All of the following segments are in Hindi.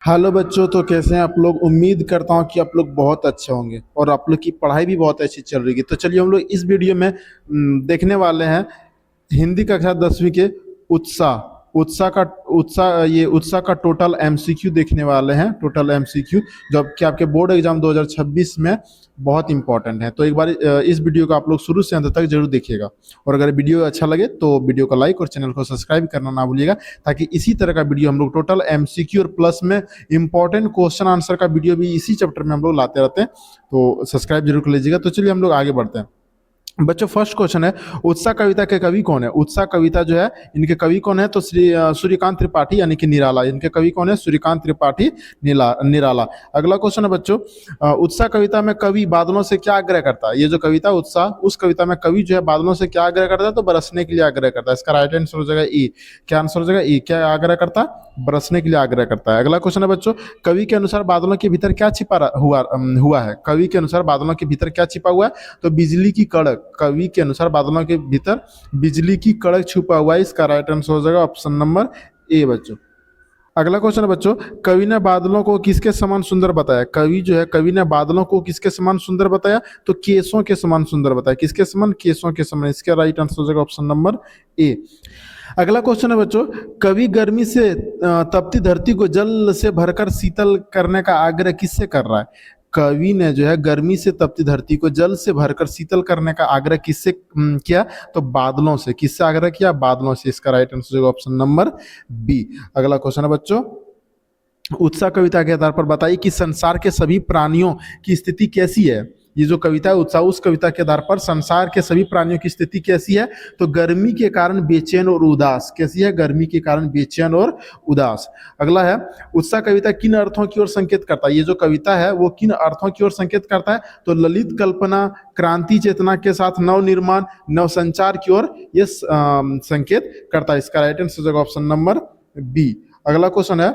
हेलो बच्चों, तो कैसे हैं आप लोग। उम्मीद करता हूं कि आप लोग बहुत अच्छे होंगे और आप लोग की पढ़ाई भी बहुत अच्छी चल रही है। तो चलिए हम लोग इस वीडियो में देखने वाले हैं हिंदी कक्षा 10वीं के उत्साह उत्साह का उत्साह का टोटल एमसीक्यू देखने वाले हैं। टोटल एमसीक्यू जो कि आपके बोर्ड एग्जाम 2026 में बहुत इंपॉर्टेंट है। तो एक बार इस वीडियो को आप लोग शुरू से अंत तक जरूर देखिएगा। और अगर वीडियो अच्छा लगे तो वीडियो को लाइक और चैनल को सब्सक्राइब करना ना भूलिएगा, ताकि इसी तरह का वीडियो हम लोग टोटल एमसीक्यू और प्लस में इंपॉर्टेंट क्वेश्चन आंसर का वीडियो भी इसी चैप्टर में हम लोग लाते रहते हैं। तो सब्सक्राइब जरूर कर लीजिएगा। तो चलिए हम लोग आगे बढ़ते हैं। बच्चों, फर्स्ट क्वेश्चन है, उत्साह कविता के कवि कौन है। उत्साह कविता जो है, इनके कवि कौन है, तो सूर्यकांत त्रिपाठी यानी कि निराला। इनके कवि कौन है, सूर्यकांत त्रिपाठी निराला। अगला क्वेश्चन है बच्चों, उत्साह कविता में कवि बादलों से क्या आग्रह करता है। ये जो कविता उत्साह, उस कविता में कवि जो है बादलों से क्या आग्रह करता है, तो बरसने के लिए आग्रह करता है। इसका राइट आंसर हो जाएगा ई। क्या आंसर हो जाएगा ई। क्या आग्रह करता है, बरसने के लिए आग्रह करता है। अगला क्वेश्चन है बच्चों, कवि के अनुसार बादलों के भीतर क्या हुआ है। कवि के अनुसार बादलों के भीतर क्या छिपा हुआ है, तो बिजली की कड़क। कवि के अनुसार बादलों के भीतर बिजली की कड़क छुपा हुआ है। इसका राइट आंसर हो जाएगा ऑप्शन नंबर ए बच्चों। अगला क्वेश्चन है बच्चों, कवि ने बादलों को किसके समान सुंदर बताया। कवि जो है, कवि ने बादलों को किसके समान सुंदर बताया, तो केसों के समान सुंदर बताया। किसके समान, केसों के समान। इसका राइट आंसर हो जाएगा ऑप्शन नंबर ए। अगला क्वेश्चन है बच्चों, कवि गर्मी से तपती धरती को जल से भरकर शीतल करने का आग्रह किससे कर रहा है। कवि ने जो है गर्मी से तपती धरती को जल से भरकर शीतल करने का आग्रह किससे किया, तो बादलों से। किससे आग्रह किया, बादलों से। इसका राइट आंसर होगा ऑप्शन नंबर बी। अगला क्वेश्चन है बच्चों, उत्साह कविता के आधार पर बताइए कि संसार के सभी प्राणियों की स्थिति कैसी है। ये जो कविता है उत्साह, उस कविता के आधार पर संसार के सभी प्राणियों की स्थिति कैसी है, तो गर्मी के कारण बेचैन और उदास। कैसी है, गर्मी के कारण बेचैन और उदास। अगला है, उत्साह कविता किन अर्थों की ओर संकेत करता है। ये जो कविता है वो किन अर्थों की ओर संकेत करता है, तो ललित कल्पना, क्रांति चेतना के साथ नव निर्माण, नव संचार की ओर ये संकेत करता है। इसका राइट आंसर हो जाएगा ऑप्शन नंबर बी। अगला क्वेश्चन है,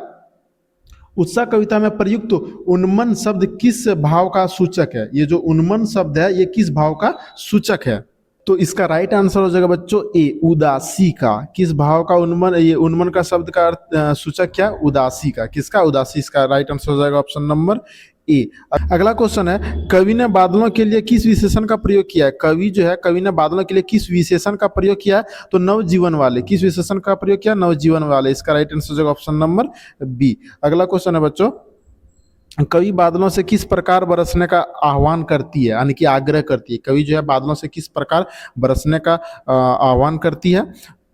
उत्साह कविता में प्रयुक्त उन्मन शब्द किस भाव का सूचक है। ये जो उन्मन शब्द है ये किस भाव का सूचक है, तो इसका राइट आंसर हो जाएगा बच्चों ए, उदासी का। किस भाव का उन्मन, ये उन्मन का शब्द का सूचक क्या, उदासी का। किसका, उदासी। इसका राइट आंसर हो जाएगा ऑप्शन नंबर ए। अगला क्वेश्चन है, कवि ने बादलों के लिए किस विशेषण का प्रयोग किया है। कवि जो है, कवि ने बादलों के लिए किस विशेषण का प्रयोग किया है, तो नवजीवन वाले। किस विशेषण का प्रयोग किया, नवजीवन वाले। इसका राइट आंसर हो जाएगा ऑप्शन नंबर बी। अगला क्वेश्चन है बच्चों, कवि बादलों से किस प्रकार बरसने का आह्वान करती है, यानी कि आग्रह करती है। कवि जो है बादलों से किस प्रकार बरसने का आह्वान करती है,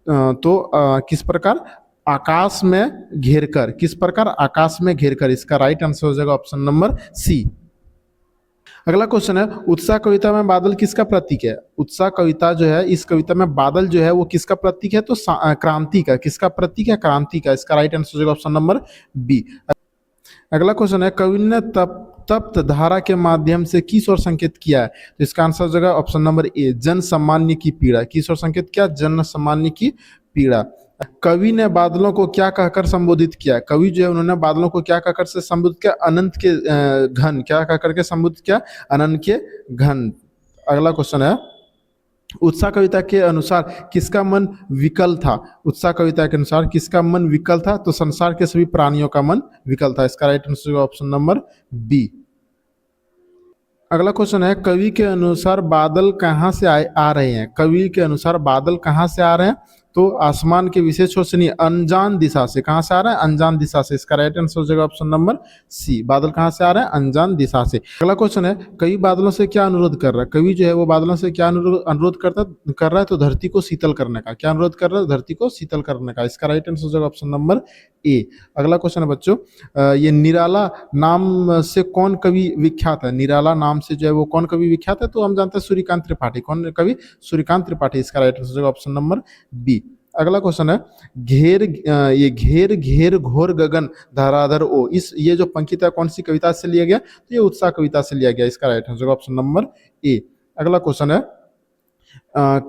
तो किस प्रकार, आकाश में घेरकर। किस प्रकार, आकाश में घेरकर। इसका राइट आंसर हो जाएगा ऑप्शन नंबर सी। अगला क्वेश्चन है, उत्साह कविता में बादल किसका प्रतीक है। उत्साह कविता जो है, इस कविता में बादल जो है वो किसका प्रतीक है, तो क्रांति का। किसका प्रतीक है, क्रांति का। इसका राइट आंसर हो जाएगा ऑप्शन नंबर बी। अगला क्वेश्चन है, कवि ने तप्त धारा के माध्यम से किस ओर संकेत किया है, तो इसका आंसर हो जाएगा ऑप्शन नंबर ए, जन सामान्य की पीड़ा। किस ओर संकेत किया, जन सामान्य की पीड़ा। कवि ने बादलों को क्या कहकर संबोधित किया। कवि जो है उन्होंने बादलों को क्या कहकर से संबोधित किया, अनंत के घन। क्या कहकर के संबोधित किया, अनंत के घन। अगला क्वेश्चन है, उत्साह कविता के अनुसार किसका मन विकल था। उत्साह कविता के अनुसार किसका मन विकल था, तो संसार के सभी प्राणियों का मन विकल था। इसका right answer option number B. अगला क्वेश्चन है, कवि के अनुसार बादल कहाँ से आ रहे हैं। कवि के अनुसार बादल कहाँ से आ रहे हैं, तो आसमान के विशेष छोर से नहीं, अनजान दिशा से। कहाँ से आ रहा है, अनजान दिशा से। इसका राइट आंसर हो जाएगा ऑप्शन नंबर सी। बादल कहाँ से आ रहे हैं, अनजान दिशा से। अगला क्वेश्चन है, कवि बादलों से क्या अनुरोध कर रहा है। कवि जो है वो बादलों से क्या अनुरोध कर रहा है, तो धरती को शीतल करने का। क्या अनुरोध कर रहा है, धरती को शीतल करने का। इसका राइट आंसर हो जाएगा ऑप्शन नंबर ए। अगला क्वेश्चन है बच्चों, ये निराला नाम से कौन कवि विख्यात है। निराला नाम से जो है वो कौन कवि विख्यात है, तो हम जानते हैं सूर्यकांत त्रिपाठी। कौन कवि, सूर्यकांत त्रिपाठी। इसका राइट आंसर हो जाएगा ऑप्शन नंबर बी। अगला क्वेश्चन है, ये घेर घेर घोर गगन धराधर ओ, इस ये जो पंक्ति है कौन सी कविता से लिया गया, तो ये उत्साह कविता से लिया गया। इसका right answer option number A. अगला क्वेश्चन है,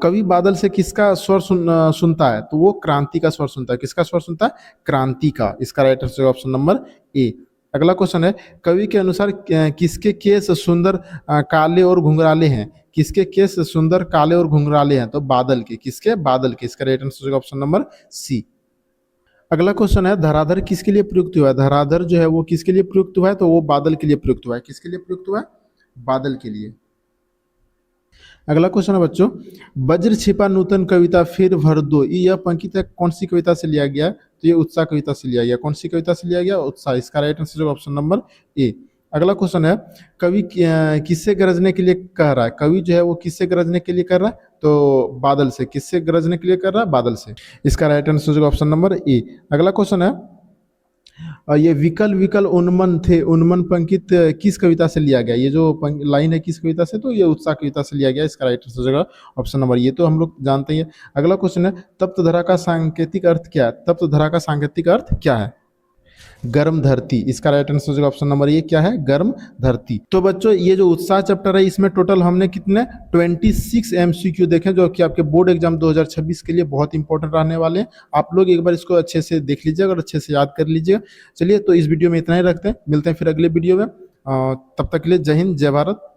कवि बादल से किसका स्वर सुनता है, तो वो क्रांति का स्वर सुनता है। किसका स्वर सुनता है, क्रांति का। इसका right answer option number A. अगला क्वेश्चन है, कवि के अनुसार किसके केस सुंदर काले और घुंघराले हैं। किसके केस सुंदर काले और घुंघराले हैं, तो बादल के। किसके, बादल के। इसका right answer option number C. अगला क्वेश्चन है धराधर किसके लिए प्रयुक्त हुआ है। धराधर जो है वो किसके लिए प्रयुक्त हुआ है, तो वो बादल के लिए प्रयुक्त हुआ है। किसके लिए प्रयुक्त हुआ है, बादल के लिए। अगला क्वेश्चन है बच्चों, वज्र छिपा नूतन कविता फिर भर दो, यह पंक्ति कौन सी कविता से लिया गया है, तो ये उत्साह कविता से लिया गया। कौन सी कविता से लिया गया, उत्साह। इसका right answer option number A. अगला क्वेश्चन है, कवि किससे गरजने के लिए कह रहा है। कवि जो है वो किससे गरजने के लिए कर रहा है, तो बादल से। किससे गरजने के लिए कर रहा है, बादल से। इसका right answer option number A. अगला क्वेश्चन है, ये विकल विकल उन्मन थे, उन्मन पंकित किस कविता से लिया गया। ये जो लाइन है किस कविता से, तो ये उत्साह कविता से लिया गया। इसका राइट आंसर ऑप्शन नंबर, ये तो हम लोग जानते हैं। अगला क्वेश्चन है, तप्त धरा का सांकेतिक अर्थ क्या है। तप्त धरा का सांकेतिक अर्थ क्या है, गर्म धरती। इसका राइट आंसर ऑप्शन नंबर ये क्या है, गर्म धरती। तो बच्चों ये जो उत्साह चैप्टर है इसमें टोटल हमने कितने 26 एमसीक्यू देखे, जो कि आपके बोर्ड एग्जाम 2026 के लिए बहुत इंपॉर्टेंट रहने वाले हैं। आप लोग एक बार इसको अच्छे से देख लीजिएगा और अच्छे से याद कर लीजिएगा। चलिए तो इस वीडियो में इतना ही रखते हैं, मिलते हैं फिर अगले वीडियो में। तब तक के लिए जय हिंद, जय भारत।